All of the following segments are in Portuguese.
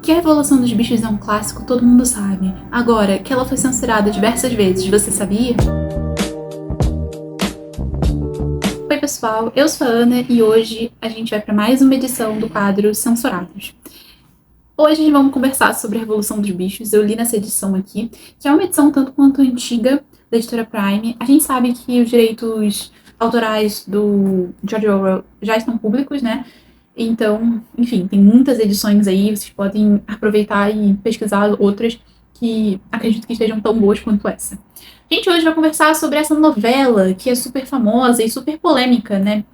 Que a Revolução dos Bichos é um clássico, todo mundo sabe. Agora, que ela foi censurada diversas vezes, você sabia? Oi pessoal, eu sou a Ana e hoje a gente vai para mais uma edição do quadro Censurados. Hoje vamos conversar sobre a Revolução dos Bichos. Eu li nessa edição aqui, que é uma edição tanto quanto antiga da editora Prime. A gente sabe que os direitos autorais do George Orwell já estão públicos, né? Então, enfim, tem muitas edições aí, vocês podem aproveitar e pesquisar outras que acredito que estejam tão boas quanto essa. A gente hoje vai conversar sobre essa novela, que é super famosa e super polêmica, né?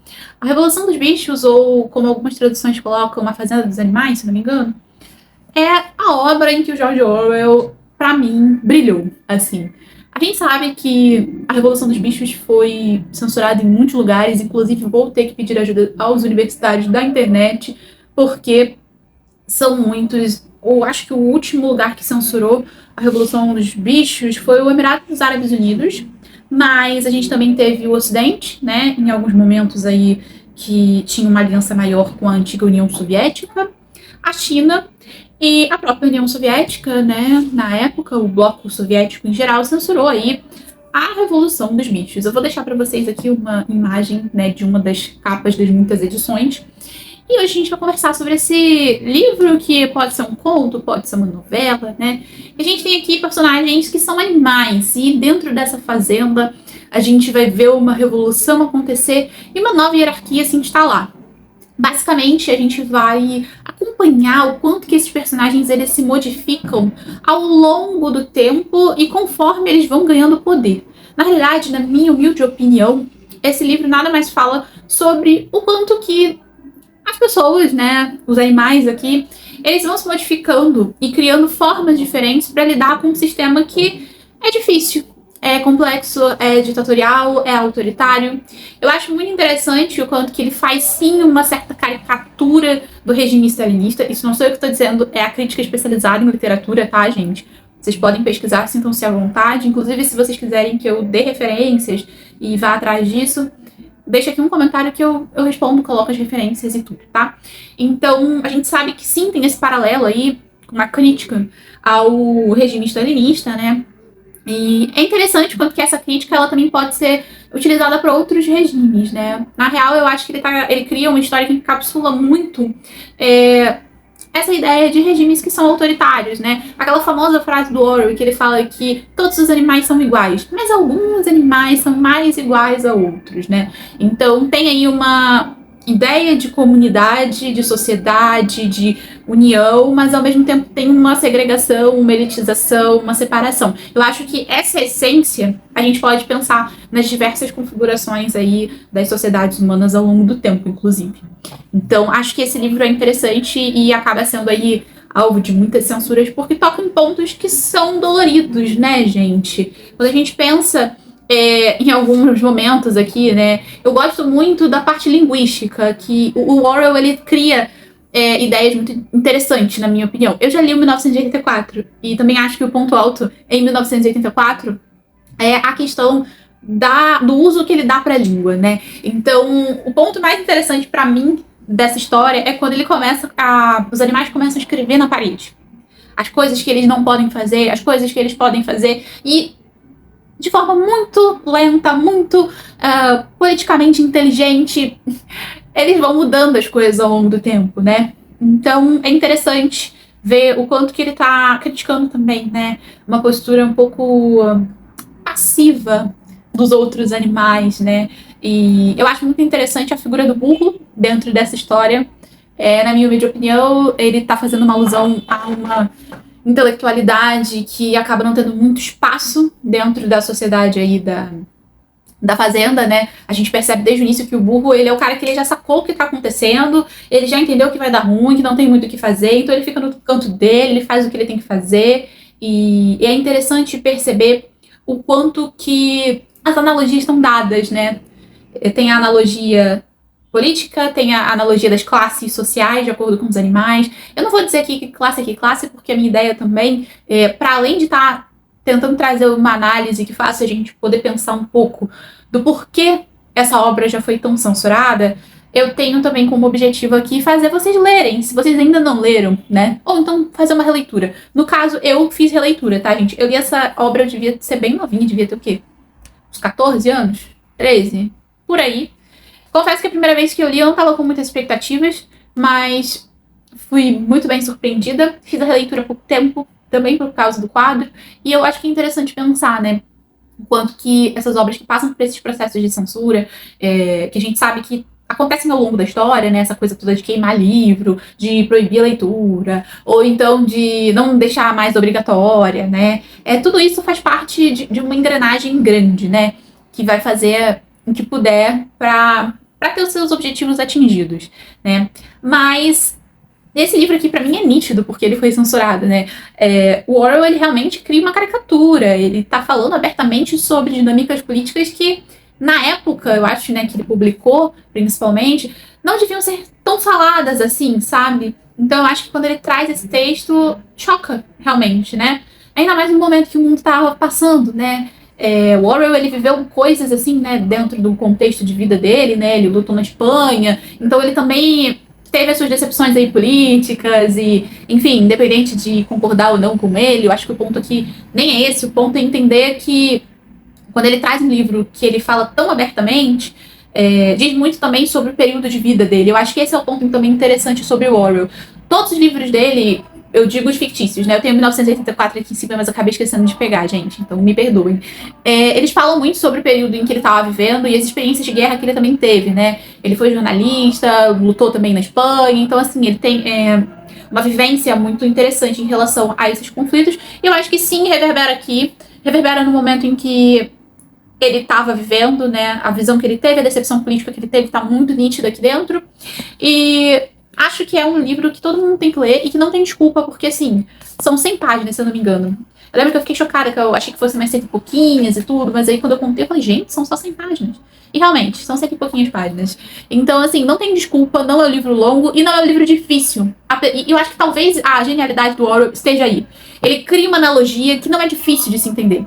A Revolução dos Bichos, ou como algumas traduções colocam, A Fazenda dos Animais, se não me engano, é a obra em que o George Orwell, pra mim, brilhou, assim. A gente sabe que a Revolução dos Bichos foi censurada em muitos lugares, inclusive vou ter que pedir ajuda aos universitários da internet, porque são muitos. Eu acho que o último lugar que censurou a Revolução dos Bichos foi o Emirados Árabes Unidos, mas a gente também teve o Ocidente, né, em alguns momentos aí que tinha uma aliança maior com a antiga União Soviética, a China e a própria União Soviética, né, na época, o bloco soviético em geral, censurou aí a Revolução dos Bichos. Eu vou deixar para vocês aqui uma imagem, né, de uma das capas das muitas edições. E hoje a gente vai conversar sobre esse livro, que pode ser um conto, pode ser uma novela, né? E a gente tem aqui personagens que são animais, e dentro dessa fazenda a gente vai ver uma revolução acontecer e uma nova hierarquia se instalar. Basicamente, a gente vai acompanhar o quanto que esses personagens eles se modificam ao longo do tempo e conforme eles vão ganhando poder. Na realidade, na minha humilde opinião, esse livro nada mais fala sobre o quanto que as pessoas, né, os animais aqui, eles vão se modificando e criando formas diferentes para lidar com um sistema que é difícil. É complexo, é ditatorial, é autoritário. Eu acho muito interessante o quanto que ele faz, sim, uma certa caricatura do regime stalinista. Isso não sou eu que estou dizendo, é a crítica especializada em literatura, tá, gente? Vocês podem pesquisar, sintam-se à vontade. Inclusive, se vocês quiserem que eu dê referências e vá atrás disso, deixa aqui um comentário que eu respondo, coloco as referências e tudo, tá? Então, a gente sabe que sim, tem esse paralelo aí, uma crítica ao regime stalinista, né? E é interessante quanto que essa crítica ela também pode ser utilizada para outros regimes, né? Na real, eu acho que ele cria uma história que encapsula muito essa ideia de regimes que são autoritários, né? Aquela famosa frase do Orwell que ele fala que todos os animais são iguais, mas alguns animais são mais iguais a outros, né? Então tem aí uma ideia de comunidade, de sociedade, de união, mas ao mesmo tempo tem uma segregação, uma elitização, uma separação. Eu acho que essa essência a gente pode pensar nas diversas configurações aí das sociedades humanas ao longo do tempo, inclusive. Então, acho que esse livro é interessante e acaba sendo aí alvo de muitas censuras porque toca em pontos que são doloridos, né, gente? Quando a gente pensa em alguns momentos aqui, né, eu gosto muito da parte linguística, que o Orwell, ele cria ideias muito interessantes, na minha opinião. Eu já li o 1984 e também acho que o ponto alto em 1984 é a questão do uso que ele dá para a língua, né? Então, o ponto mais interessante para mim dessa história é quando ele os animais começam a escrever na parede. As coisas que eles não podem fazer, as coisas que eles podem fazer, e de forma muito lenta, muito politicamente inteligente, eles vão mudando as coisas ao longo do tempo, né? Então, é interessante ver o quanto que ele tá criticando também, né? Uma postura um pouco passiva dos outros animais, né? E eu acho muito interessante a figura do burro dentro dessa história. Na minha humilde opinião, ele tá fazendo uma alusão a uma intelectualidade que acaba não tendo muito espaço dentro da sociedade aí da fazenda, né? A gente percebe desde o início que o burro, ele é o cara que ele já sacou o que tá acontecendo, ele já entendeu que vai dar ruim, que não tem muito o que fazer, então ele fica no canto dele, ele faz o que ele tem que fazer, e é interessante perceber o quanto que as analogias estão dadas, né? Tem a analogia política, tem a analogia das classes sociais, de acordo com os animais. Eu não vou dizer aqui que classe, porque a minha ideia também, para além de estar tentando trazer uma análise que faça a gente poder pensar um pouco do porquê essa obra já foi tão censurada, eu tenho também como objetivo aqui fazer vocês lerem, se vocês ainda não leram, né? Ou então fazer uma releitura. No caso, eu fiz releitura, tá, gente? Eu li essa obra, eu devia ser bem novinha, devia ter o quê? Uns 14 anos? 13? Por aí. Confesso que a primeira vez que eu li eu não tava com muitas expectativas, mas fui muito bem surpreendida. Fiz a releitura há pouco tempo, também por causa do quadro, e eu acho que é interessante pensar, né? O quanto que essas obras que passam por esses processos de censura, que a gente sabe que acontecem ao longo da história, né? Essa coisa toda de queimar livro, de proibir a leitura, ou então de não deixar mais obrigatória, né? Tudo isso faz parte de uma engrenagem grande, né? Que vai fazer o que puder para ter os seus objetivos atingidos, né? Mas esse livro aqui, pra mim, é nítido, porque ele foi censurado, né? O Orwell, ele realmente cria uma caricatura. Ele tá falando abertamente sobre dinâmicas políticas que, na época, eu acho, né, que ele publicou, principalmente, não deviam ser tão faladas assim, sabe? Então eu acho que quando ele traz esse texto, choca, realmente, né? Ainda mais no momento que o mundo tava passando, né? O Orwell, ele viveu coisas assim, né, dentro do contexto de vida dele, né? Ele lutou na Espanha, então ele também teve as suas decepções aí políticas e, enfim, independente de concordar ou não com ele, eu acho que o ponto aqui nem é esse, o ponto é entender que quando ele traz um livro que ele fala tão abertamente, diz muito também sobre o período de vida dele. Eu acho que esse é o ponto também interessante sobre o Orwell. Todos os livros dele, eu digo os fictícios, né? Eu tenho 1984 aqui em cima, mas eu acabei esquecendo de pegar, gente, então me perdoem. Eles falam muito sobre o período em que ele estava vivendo e as experiências de guerra que ele também teve, né? Ele foi jornalista, lutou também na Espanha, então, assim, ele tem uma vivência muito interessante em relação a esses conflitos. E eu acho que sim, reverbera aqui, reverbera no momento em que ele estava vivendo, né? A visão que ele teve, a decepção política que ele teve, tá muito nítida aqui dentro. E acho que é um livro que todo mundo tem que ler e que não tem desculpa, porque, assim, são 100 páginas, se eu não me engano. Eu lembro que eu fiquei chocada, que eu achei que fosse mais 100 e pouquinhas e tudo, mas aí quando eu contei, eu falei, gente, são só 100 páginas. E realmente, são 100 e pouquinhas páginas. Então, assim, não tem desculpa, não é um livro longo e não é um livro difícil. E eu acho que talvez a genialidade do Orwell esteja aí. Ele cria uma analogia que não é difícil de se entender.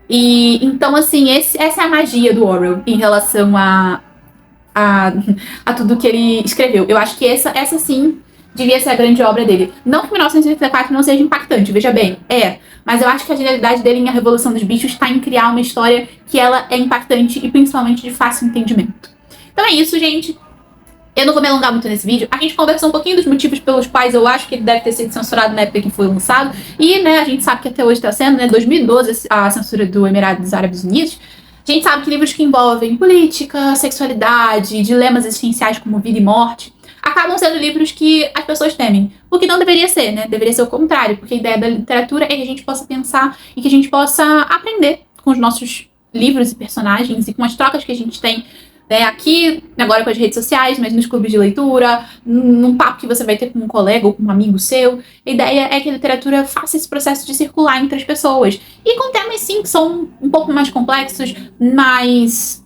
E então, assim, essa é a magia do Orwell em relação a tudo que ele escreveu. Eu acho que essa sim devia ser a grande obra dele. Não que 1984 não seja impactante, veja bem, mas eu acho que a genialidade dele em A Revolução dos Bichos está em criar uma história que ela é impactante e principalmente de fácil entendimento. Então é isso, gente. Eu não vou me alongar muito nesse vídeo. A gente conversou um pouquinho dos motivos pelos quais eu acho que ele deve ter sido censurado na época que foi lançado. E, né, a gente sabe que até hoje está sendo, né, 2012, a censura do Emirados Árabes Unidos. A gente sabe que livros que envolvem política, sexualidade, dilemas existenciais como vida e morte, acabam sendo livros que as pessoas temem. O que não deveria ser, né? Deveria ser o contrário, porque a ideia da literatura é que a gente possa pensar e que a gente possa aprender com os nossos livros e personagens e com as trocas que a gente tem aqui, agora com as redes sociais, mas nos clubes de leitura, num papo que você vai ter com um colega ou com um amigo seu. A ideia é que a literatura faça esse processo de circular entre as pessoas. E com temas, sim, que são um pouco mais complexos, mas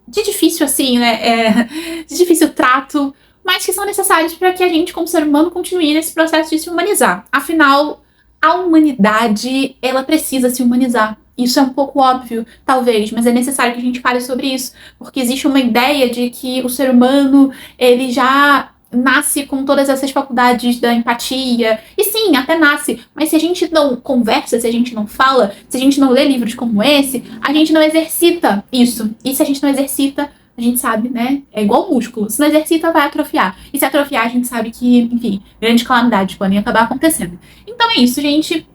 de difícil, assim, né? De difícil trato, mas que são necessários para que a gente, como ser humano, continue nesse processo de se humanizar. Afinal, a humanidade, ela precisa se humanizar. Isso é um pouco óbvio, talvez, mas é necessário que a gente fale sobre isso, porque existe uma ideia de que o ser humano, ele já nasce com todas essas faculdades da empatia, e sim, até nasce, mas se a gente não conversa, se a gente não fala, se a gente não lê livros como esse, a gente não exercita isso, e se a gente não exercita, a gente sabe, né, é igual músculo, se não exercita vai atrofiar, e se atrofiar a gente sabe que, enfim, grandes calamidades podem acabar acontecendo. Então é isso, gente.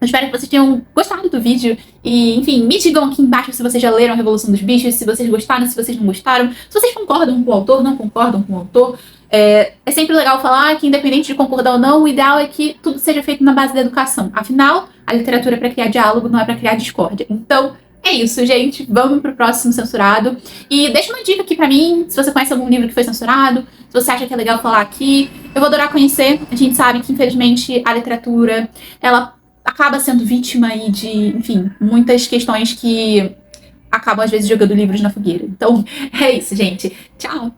Eu espero que vocês tenham gostado do vídeo e, enfim, me digam aqui embaixo se vocês já leram A Revolução dos Bichos, se vocês gostaram, se vocês não gostaram, se vocês concordam com o autor, não concordam com o autor. É sempre legal falar que, independente de concordar ou não, o ideal é que tudo seja feito na base da educação. Afinal, a literatura é para criar diálogo, não é para criar discórdia. Então, é isso, gente. Vamos pro próximo censurado. E deixa uma dica aqui pra mim, se você conhece algum livro que foi censurado, se você acha que é legal falar aqui. Eu vou adorar conhecer. A gente sabe que, infelizmente, a literatura, ela acaba sendo vítima aí de, enfim, muitas questões que acabam, às vezes, jogando livros na fogueira. Então, é isso, gente. Tchau!